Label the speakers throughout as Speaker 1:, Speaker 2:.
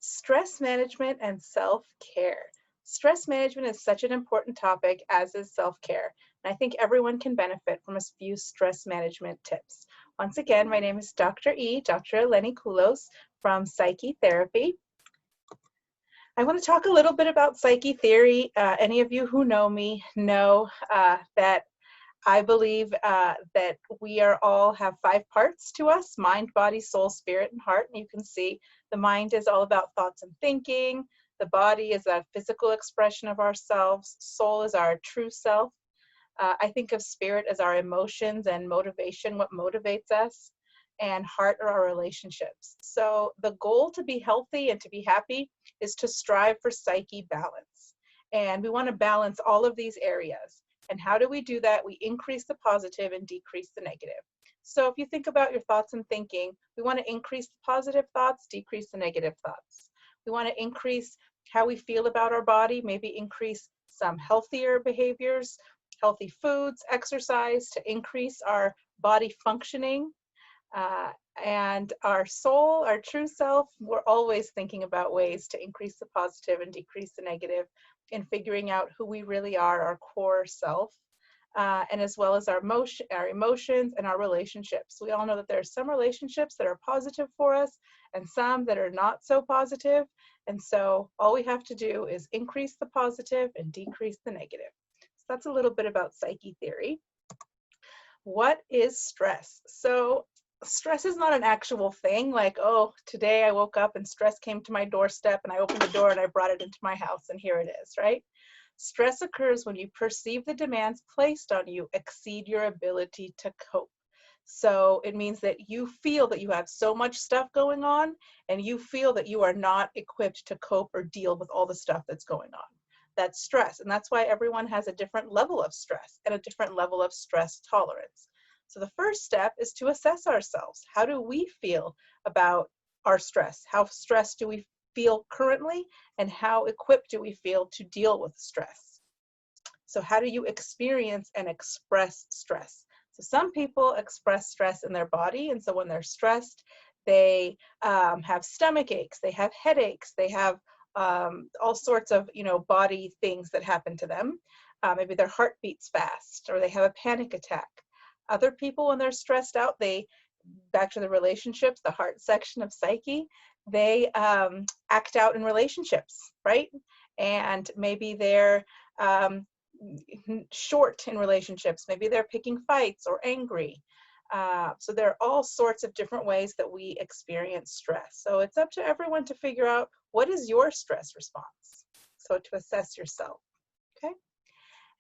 Speaker 1: Stress management and self-care. Stress management is such an important topic, as is self-care. And I think everyone can benefit from a few stress management tips. Once again, my name is Dr. E, Dr. Eleni Koulos from Psyche Therapy. I want to talk a little bit about psyche theory. Any of you who know me know that I believe that we are all have 5 parts to us: mind, body, soul, spirit, and heart. And you can see the mind is all about thoughts and thinking. The body is a physical expression of ourselves. Soul is our true self. I think of spirit as our emotions and motivation, what motivates us, and heart are our relationships. So the goal to be healthy and to be happy is to strive for psyche balance. And we want to balance all of these areas. And how do we do that? We increase the positive and decrease the negative. So if you think about your thoughts and thinking, we want to increase the positive thoughts, decrease the negative thoughts. We want to increase how we feel about our body, maybe increase some healthier behaviors, healthy foods, exercise to increase our body functioning. And our soul, our true self, we're always thinking about ways to increase the positive and decrease the negative in figuring out who we really are, our core self, and as well as our emotions and our relationships. We all know that there are some relationships that are positive for us and some that are not so positive. And so all we have to do is increase the positive and decrease the negative. So that's a little bit about psyche theory. What is stress? So stress is not an actual thing like, oh, today I woke up and stress came to my doorstep and I opened the door and I brought it into my house and here it is, right? Stress occurs when you perceive the demands placed on you exceed your ability to cope. So it means that you feel that you have so much stuff going on and you feel that you are not equipped to cope or deal with all the stuff that's going on. That's stress. And that's why everyone has a different level of stress and a different level of stress tolerance. So the first step is to assess ourselves. How do we feel about our stress? How stressed do we feel currently? And how equipped do we feel to deal with stress? So how do you experience and express stress? So some people express stress in their body. And so when they're stressed, they have stomach aches, they have headaches, they have all sorts of, body things that happen to them. Maybe their heart beats fast or they have a panic attack. Other people, when they're stressed out, back to the relationships, the heart section of psyche, they act out in relationships, right? And maybe they're short in relationships. Maybe they're picking fights or angry. So there are all sorts of different ways that we experience stress. So it's up to everyone to figure out, what is your stress response? So to assess yourself, okay?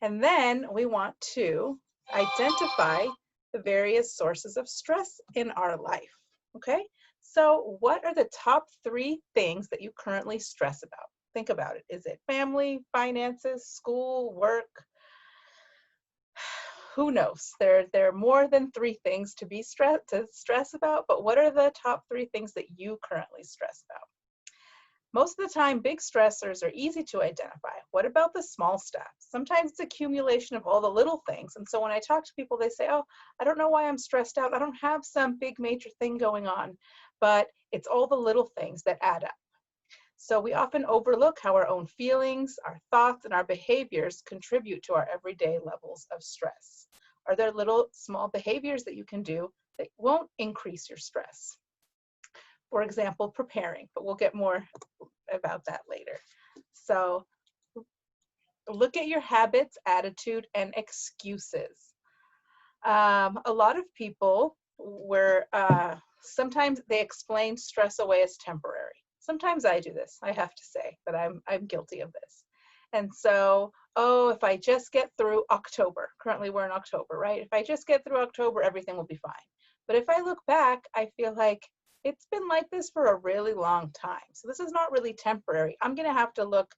Speaker 1: And then we want to identify the various sources of stress in our life, okay? So what are the top 3 things that you currently stress about? Think about it. Is it family, finances, school, work? Who knows? There are more than 3 things to stress about, but what are the top 3 things that you currently stress about? Most of the time, big stressors are easy to identify. What about the small stuff? Sometimes it's accumulation of all the little things. And so when I talk to people, they say, oh, I don't know why I'm stressed out. I don't have some big major thing going on, but it's all the little things that add up. So we often overlook how our own feelings, our thoughts, and our behaviors contribute to our everyday levels of stress. Are there little small behaviors that you can do that won't increase your stress? For example, preparing, but we'll get more about that later. So look at your habits, attitude, and excuses. A lot of people sometimes they explain stress away as temporary. Sometimes I do this, I have to say that I'm guilty of this. And so, oh, if I just get through October, currently we're in October, right? If I just get through October, everything will be fine. But if I look back, I feel like it's been like this for a really long time. So this is not really temporary. I'm going to have to look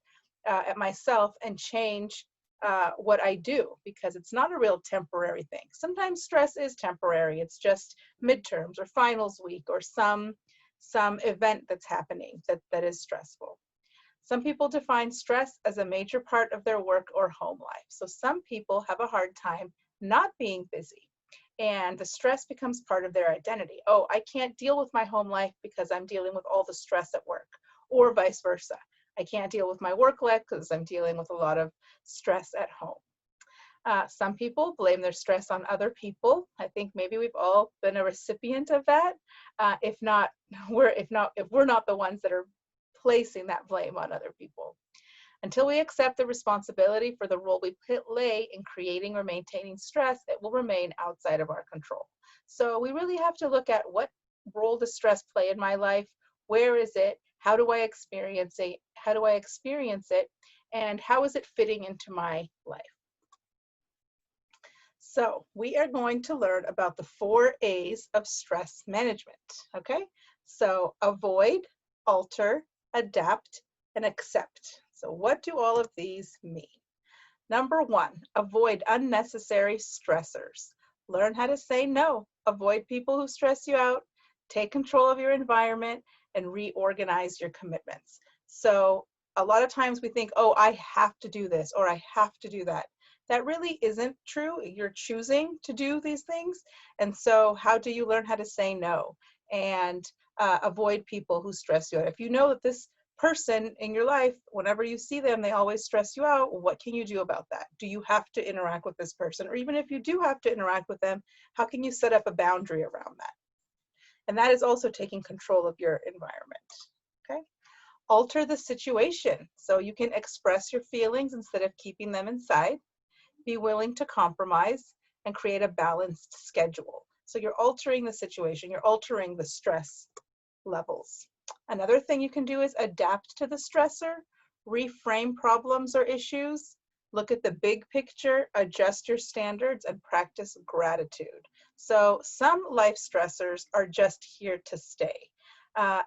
Speaker 1: at myself and change what I do, because it's not a real temporary thing. Sometimes stress is temporary. It's just midterms or finals week or some event that's happening that is stressful. Some people define stress as a major part of their work or home life. So some people have a hard time not being busy, and the stress becomes part of their identity. Oh, I can't deal with my home life because I'm dealing with all the stress at work. or vice versa. I can't deal with my work life because I'm dealing with a lot of stress at home. Some people blame their stress on other people. I think maybe we've all been a recipient of that. If we're not the ones that are placing that blame on other people. Until we accept the responsibility for the role we play in creating or maintaining stress, it will remain outside of our control. So we really have to look at what role does stress play in my life? Where is it? How do I experience it? And how is it fitting into my life? So we are going to learn about the 4 A's of stress management, okay? So avoid, alter, adapt, and accept. So what do all of these mean? Number 1, avoid unnecessary stressors. Learn how to say no. Avoid people who stress you out. Take control of your environment and reorganize your commitments. So a lot of times we think, oh, I have to do this or I have to do that. That really isn't true. You're choosing to do these things. And so how do you learn how to say no and avoid people who stress you out? If you know that this person in your life, whenever you see them, they always stress you out, what can you do about that? Do you have to interact with this person? Or even if you do have to interact with them, how can you set up a boundary around that? And that is also taking control of your environment, okay? Alter the situation. So you can express your feelings instead of keeping them inside. Be willing to compromise and create a balanced schedule. So you're altering the situation, you're altering the stress levels. Another thing you can do is adapt to the stressor, reframe problems or issues, look at the big picture, adjust your standards, and practice gratitude. So some life stressors are just here to stay.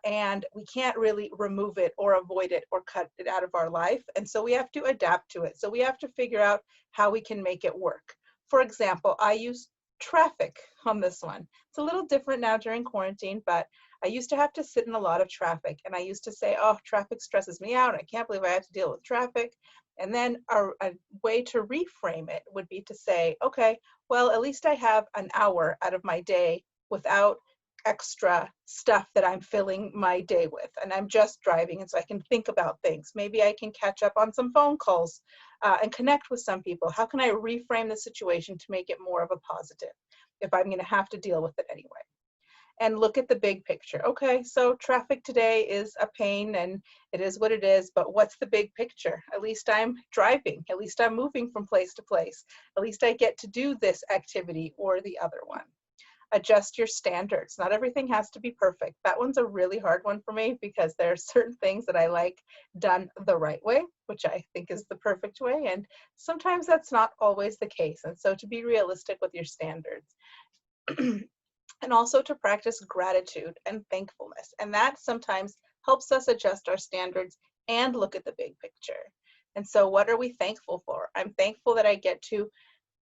Speaker 1: And we can't really remove it or avoid it or cut it out of our life. And so we have to adapt to it. So we have to figure out how we can make it work. For example, I use traffic on this one. It's a little different now during quarantine, but I used to have to sit in a lot of traffic. And I used to say, oh, traffic stresses me out. I can't believe I have to deal with traffic. And then a way to reframe it would be to say, okay, well, at least I have an hour out of my day without extra stuff that I'm filling my day with, and I'm just driving, and so I can think about things. Maybe I can catch up on some phone calls and connect with some people. How can I reframe the situation to make it more of a positive if I'm going to have to deal with it anyway? And look at the big picture. Okay, so traffic today is a pain and it is what it is, but what's the big picture? At least I'm driving. At least I'm moving from place to place. At least I get to do this activity or the other one. Adjust your standards. Not everything has to be perfect. That one's a really hard one for me because there are certain things that I like done the right way, which I think is the perfect way. And sometimes that's not always the case. And so to be realistic with your standards. And also to practice gratitude and thankfulness. And that sometimes helps us adjust our standards and look at the big picture. And so what are we thankful for? I'm thankful that I get to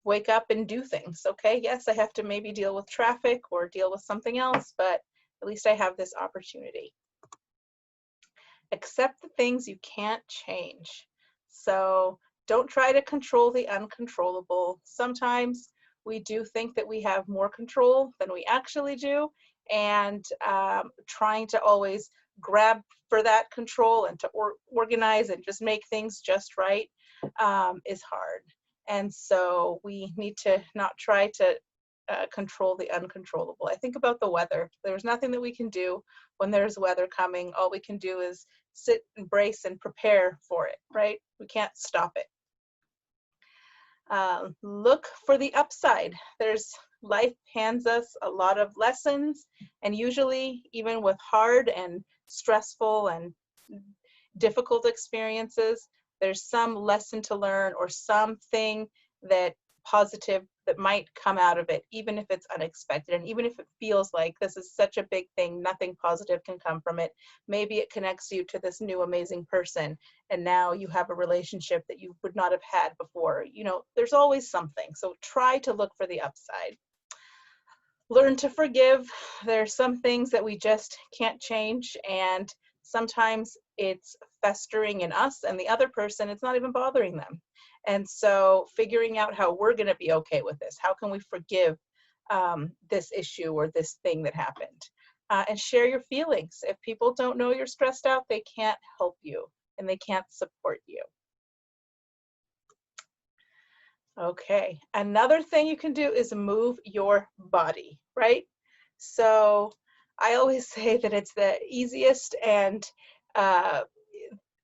Speaker 1: wake up and do things. Okay, yes, I have to maybe deal with traffic or deal with something else, but at least I have this opportunity. Accept the things you can't change. So don't try to control the uncontrollable. Sometimes we do think that we have more control than we actually do, and trying to always grab for that control and to organize and just make things just right is hard. And so we need to not try to control the uncontrollable. I think about the weather. There's nothing that we can do when there's weather coming. All we can do is sit and brace and prepare for it, right? We can't stop it. Look for the upside. Life hands us a lot of lessons, and usually even with hard and stressful and difficult experiences, there's some lesson to learn or something that positive that might come out of it, even if it's unexpected. And even if it feels like this is such a big thing, nothing positive can come from it. Maybe it connects you to this new amazing person, and now you have a relationship that you would not have had before. You know, there's always something. So try to look for the upside. Learn to forgive. There's some things that we just can't change, and sometimes it's festering in us, and the other person, it's not even bothering them. And so figuring out how we're going to be okay with this. How can we forgive this issue or this thing that happened? and share your feelings. If people don't know you're stressed out, they can't help you and they can't support you. Okay, another thing you can do is move your body, right? So I always say that it's the uh,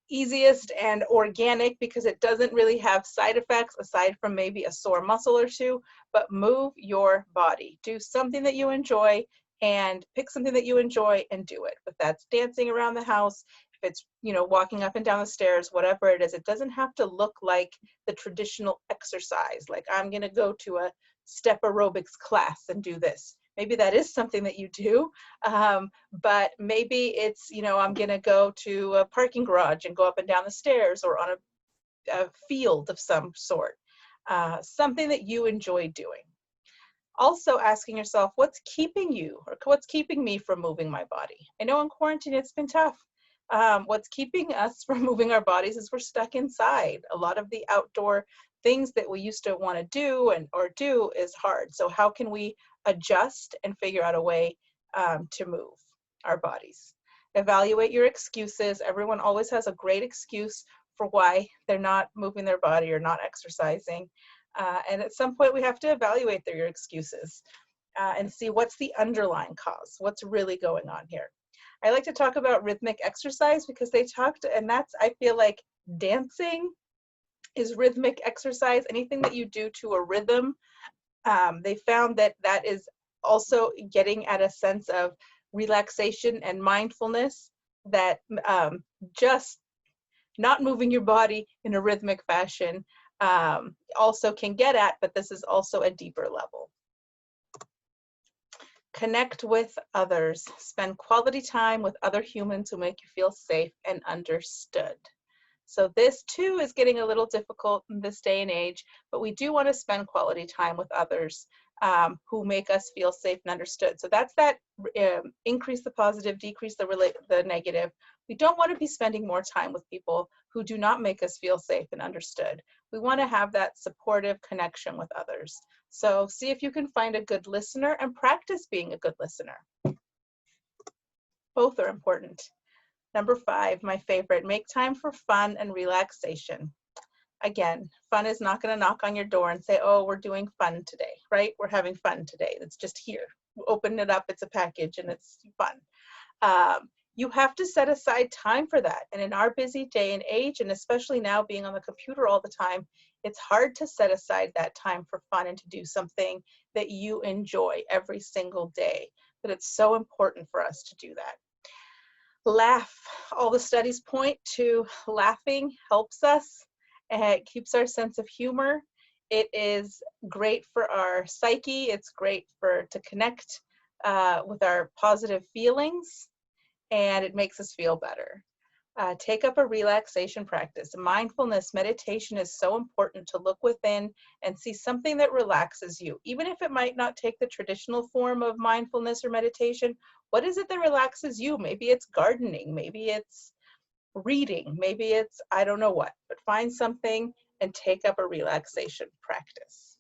Speaker 1: easiest and organic because it doesn't really have side effects aside from maybe a sore muscle or two, but move your body. Do something that you enjoy and pick something that you enjoy and do it. If that's dancing around the house, if it's, walking up and down the stairs, whatever it is, it doesn't have to look like the traditional exercise. Like I'm going to go to a step aerobics class and do this. Maybe that is something that you do, but maybe it's, I'm going to go to a parking garage and go up and down the stairs or on a field of some sort, something that you enjoy doing. Also asking yourself, what's keeping you or what's keeping me from moving my body? I know in quarantine it's been tough. What's keeping us from moving our bodies is we're stuck inside. A lot of the outdoor things that we used to want to do or do is hard. So how can we adjust and figure out a way to move our bodies? Evaluate your excuses. Everyone always has a great excuse for why they're not moving their body or not exercising. And at some point we have to evaluate their excuses and see what's the underlying cause, what's really going on here. I like to talk about rhythmic exercise because they talked, and that's, I feel like dancing is rhythmic exercise. Anything that you do to a rhythm, they found that that is also getting at a sense of relaxation and mindfulness that just not moving your body in a rhythmic fashion also can get at, but this is also a deeper level. Connect with others. Spend quality time with other humans who make you feel safe and understood. So this too is getting a little difficult in this day and age, but we do want to spend quality time with others who make us feel safe and understood. So that's that increase the positive, decrease the negative. We don't want to be spending more time with people who do not make us feel safe and understood. We want to have that supportive connection with others. So see if you can find a good listener and practice being a good listener. Both are important. Number 5, my favorite, make time for fun and relaxation. Again, fun is not going to knock on your door and say, oh, we're doing fun today, right? We're having fun today. It's just here. We'll open it up, it's a package, and it's fun. You have to set aside time for that. And in our busy day and age, and especially now being on the computer all the time, it's hard to set aside that time for fun and to do something that you enjoy every single day. But it's so important for us to do that. Laugh. All the studies point to laughing helps us and it keeps our sense of humor. It is great for our psyche. It's great to connect with our positive feelings, and it makes us feel better. Take up a relaxation practice. Mindfulness meditation is so important to look within and see something that relaxes you. Even if it might not take the traditional form of mindfulness or meditation, what is it that relaxes you? Maybe it's gardening, maybe it's reading, maybe it's, I don't know what, but find something and take up a relaxation practice.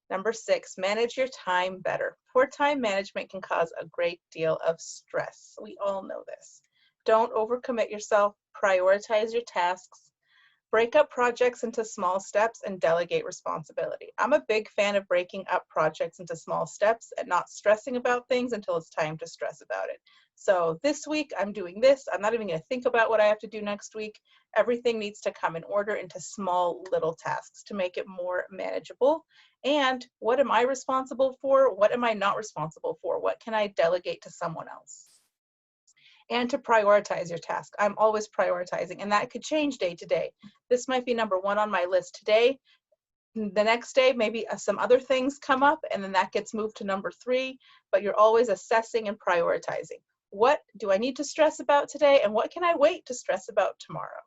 Speaker 1: Number 6, manage your time better. Poor time management can cause a great deal of stress. We all know this. Don't overcommit yourself. Prioritize your tasks. Break up projects into small steps and delegate responsibility. I'm a big fan of breaking up projects into small steps and not stressing about things until it's time to stress about it. So this week I'm doing this. I'm not even going to think about what I have to do next week. Everything needs to come in order into small little tasks to make it more manageable. And what am I responsible for? What am I not responsible for? What can I delegate to someone else? And to prioritize your task. I'm always prioritizing, and that could change day to day. This might be number 1 on my list today. The next day, maybe some other things come up, and then that gets moved to number 3, but you're always assessing and prioritizing. What do I need to stress about today, and what can I wait to stress about tomorrow?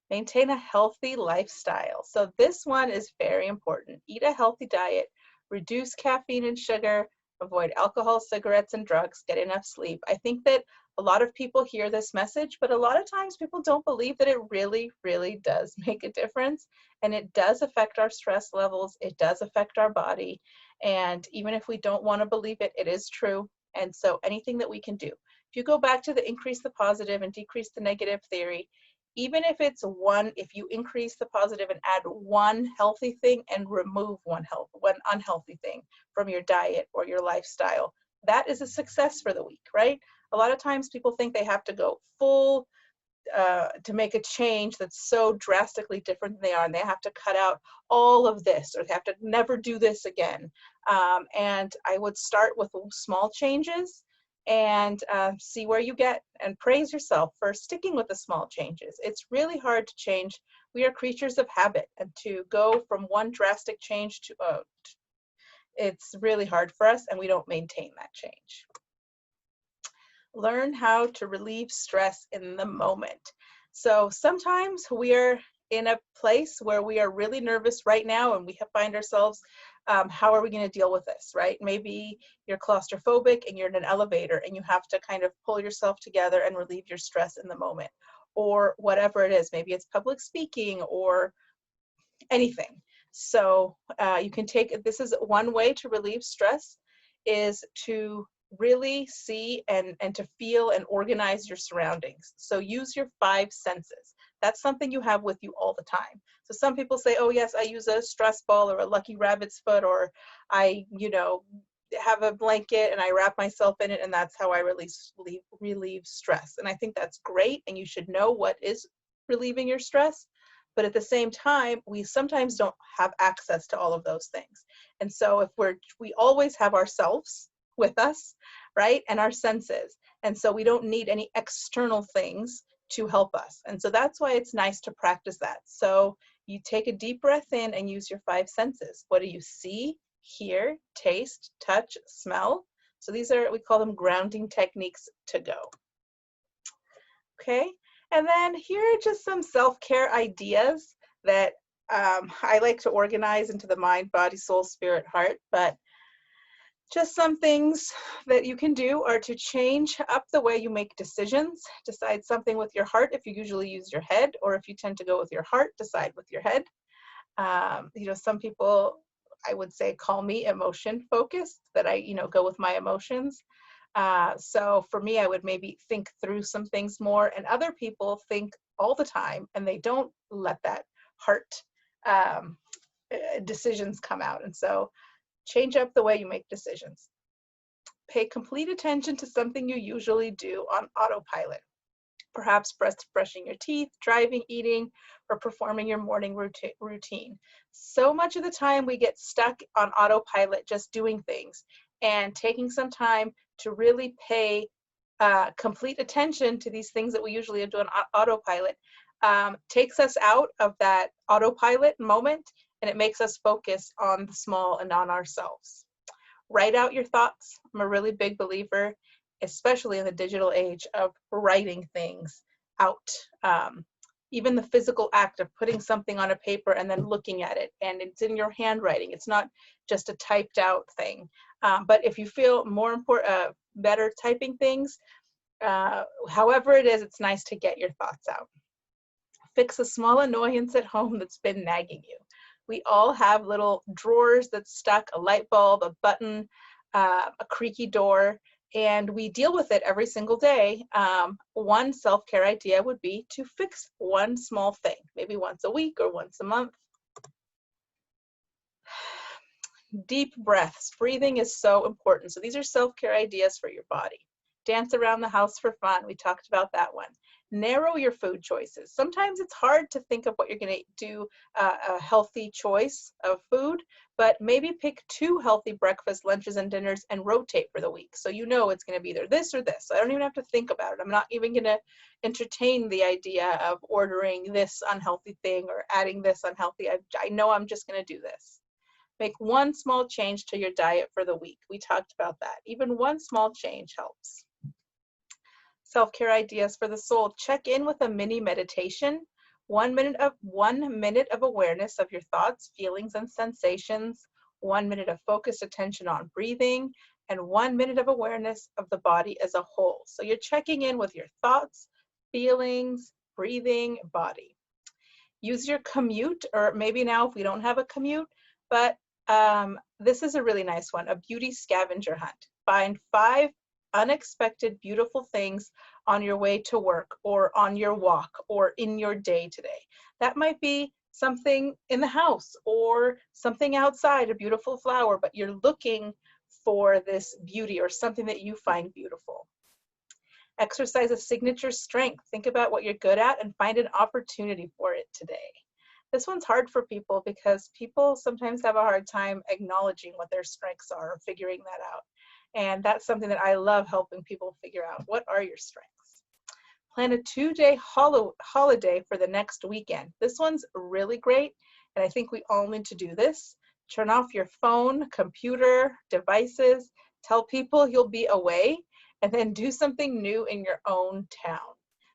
Speaker 1: Maintain a healthy lifestyle. So this one is very important. Eat a healthy diet, reduce caffeine and sugar, avoid alcohol, cigarettes, and drugs, get enough sleep. I think that A lot of people hear this message, but a lot of times people don't believe that it really, really does make a difference. And it does affect our stress levels. It does affect our body. And even if we don't want to believe it, it is true. And so anything that we can do, if you go back to the increase the positive and decrease the negative theory, even if it's one, if you increase the positive and add one healthy thing and remove one unhealthy thing from your diet or your lifestyle, that is a success for the week, right? A lot of times people think they have to go full to make a change that's so drastically different than they are, and they have to cut out all of this, or they have to never do this again. And I would start with small changes and see where you get, and praise yourself for sticking with the small changes. It's really hard to change. We are creatures of habit, and to go from one drastic change to it's really hard for us, and we don't maintain that change. Learn how to relieve stress in the moment. So sometimes we are in a place where we are really nervous right now, and we find ourselves, how are we going to deal with this, right? Maybe you're claustrophobic and you're in an elevator and you have to kind of pull yourself together and relieve your stress in the moment, or whatever it is. Maybe it's public speaking or anything. So you can this is one way to relieve stress, is to really see and to feel and organize your surroundings. So use your 5 senses. That's something you have with you all the time. So some people say, oh yes, I use a stress ball or a lucky rabbit's foot, or I, have a blanket and I wrap myself in it, and that's how I relieve stress. And I think that's great, and you should know what is relieving your stress. But at the same time, we sometimes don't have access to all of those things. And so if we always have ourselves with us, right? And our senses. And so we don't need any external things to help us. And so that's why it's nice to practice that. So you take a deep breath in and use your 5 senses. What do you see, hear, taste, touch, smell? So these are, we call them grounding techniques to go. Okay. And then here are just some self-care ideas that I like to organize into the mind, body, soul, spirit, heart. But just some things that you can do are to change up the way you make decisions. Decide something with your heart if you usually use your head, or if you tend to go with your heart, decide with your head. Some people, I would say, call me emotion focused, that I, go with my emotions. So for me, I would maybe think through some things more, and other people think all the time and they don't let that heart decisions come out. And so change up the way you make decisions. Pay complete attention to something you usually do on autopilot. Perhaps brushing your teeth, driving, eating, or performing your morning routine. So much of the time we get stuck on autopilot just doing things, and taking some time to really pay complete attention to these things that we usually do on autopilot takes us out of that autopilot moment, and it makes us focus on the small and on ourselves. Write out your thoughts. I'm a really big believer, especially in the digital age, of writing things out. Even the physical act of putting something on a paper and then looking at it, and it's in your handwriting. It's not just a typed out thing. But if you feel better typing things, however it is, it's nice to get your thoughts out. Fix a small annoyance at home that's been nagging you. We all have little drawers that's stuck, a light bulb, a button, a creaky door, and we deal with it every single day. One self-care idea would be to fix one small thing, maybe once a week or once a month. Deep breaths. Breathing is so important. So these are self-care ideas for your body. Dance around the house for fun. We talked about that one. Narrow your food choices. Sometimes it's hard to think of what you're going to do, a healthy choice of food, but maybe pick 2 healthy breakfasts, lunches, and dinners and rotate for the week. So you know it's going to be either this or this. So I don't even have to think about it. I'm not even going to entertain the idea of ordering this unhealthy thing or adding this unhealthy. I know I'm just going to do this. Make one small change to your diet for the week. We talked about that. Even one small change helps. Self-care ideas for the soul. Check in with a mini meditation. 1 minute of awareness of your thoughts, feelings, and sensations. 1 minute of focused attention on breathing. and 1 minute of awareness of the body as a whole. So you're checking in with your thoughts, feelings, breathing, body. Use your commute, or maybe now if we don't have a commute, but this is a really nice one, a beauty scavenger hunt. Find 5 unexpected beautiful things on your way to work or on your walk or in your day today. That might be something in the house or something outside, a beautiful flower, but you're looking for this beauty or something that you find beautiful. Exercise a signature strength. Think about what you're good at and find an opportunity for it today. This one's hard for people because people sometimes have a hard time acknowledging what their strengths are or figuring that out. And that's something that I love helping people figure out. What are your strengths? Plan a 2-day holiday for the next weekend. This one's really great, and I think we all need to do this. Turn off your phone, computer, devices, tell people you'll be away, and then do something new in your own town.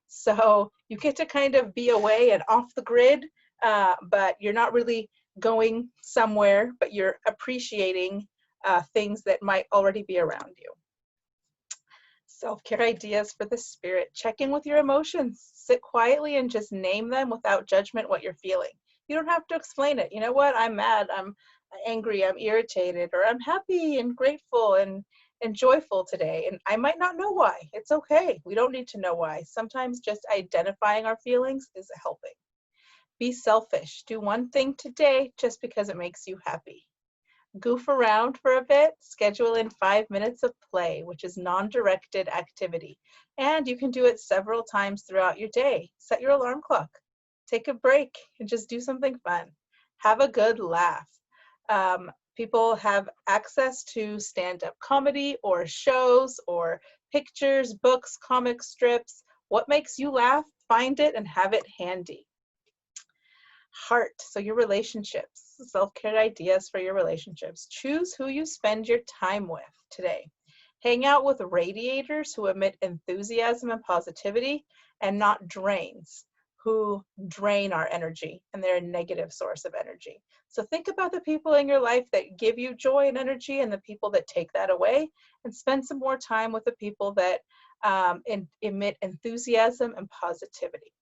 Speaker 1: So you get to kind of be away and off the grid, but you're not really going somewhere, but you're appreciating things that might already be around you. Self-care ideas for the spirit. Check in with your emotions. Sit quietly and just name them without judgment what you're feeling. You don't have to explain it. You know what? I'm mad, I'm angry, I'm irritated, or I'm happy and grateful and joyful today. And I might not know why. It's okay. We don't need to know why. Sometimes just identifying our feelings is helping. Be selfish. Do one thing today just because it makes you happy. Goof around for a bit, schedule in 5 minutes of play, which is non-directed activity. And you can do it several times throughout your day. Set your alarm clock. Take a break and just do something fun. Have a good laugh. People have access to stand-up comedy or shows or pictures, books, comic strips. What makes you laugh? Find it and have it handy. Heart, so your relationships, self-care ideas for your relationships. Choose who you spend your time with today. Hang out with radiators who emit enthusiasm and positivity and not drains who drain our energy and they're a negative source of energy. So think about the people in your life that give you joy and energy and the people that take that away, and spend some more time with the people that emit enthusiasm and positivity.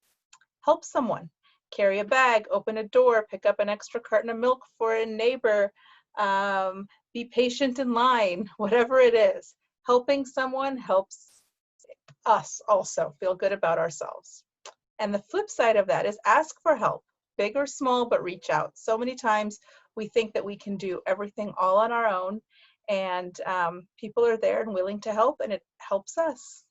Speaker 1: Help someone. Carry a bag, open a door, pick up an extra carton of milk for a neighbor, be patient in line, whatever it is. Helping someone helps us also feel good about ourselves. And the flip side of that is ask for help, big or small, but reach out. So many times we think that we can do everything all on our own, and people are there and willing to help, and it helps us.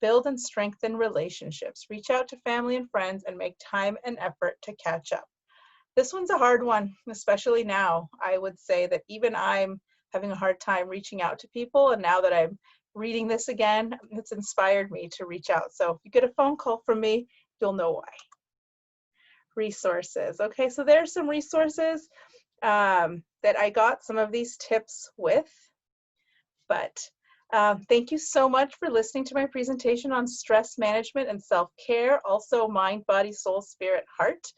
Speaker 1: Build and strengthen relationships. Reach out to family and friends and make time and effort to catch up. This one's a hard one, especially now. I would say that even I'm having a hard time reaching out to people, and now that I'm reading this again, it's inspired me to reach out. So if you get a phone call from me, you'll know why. Resources. Okay, so there's some resources that I got some of these tips with, but thank you so much for listening to my presentation on stress management and self-care, also mind, body, soul, spirit, heart.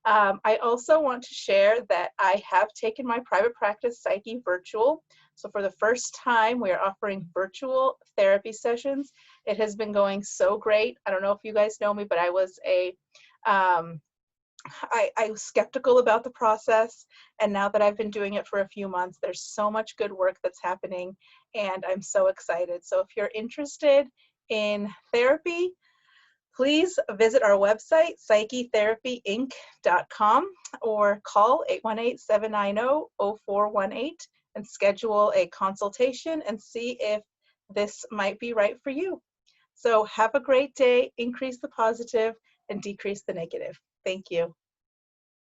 Speaker 1: I also want to share that I have taken my private practice Psyche virtual. So for the first time, we are offering virtual therapy sessions. It has been going so great. I don't know if you guys know me, but I was I was skeptical about the process, and now that I've been doing it for a few months, there's so much good work that's happening, and I'm so excited. So if you're interested in therapy, please visit our website, psychetherapyinc.com, or call 818-790-0418 and schedule a consultation and see if this might be right for you. So have a great day, increase the positive and decrease the negative. Thank you.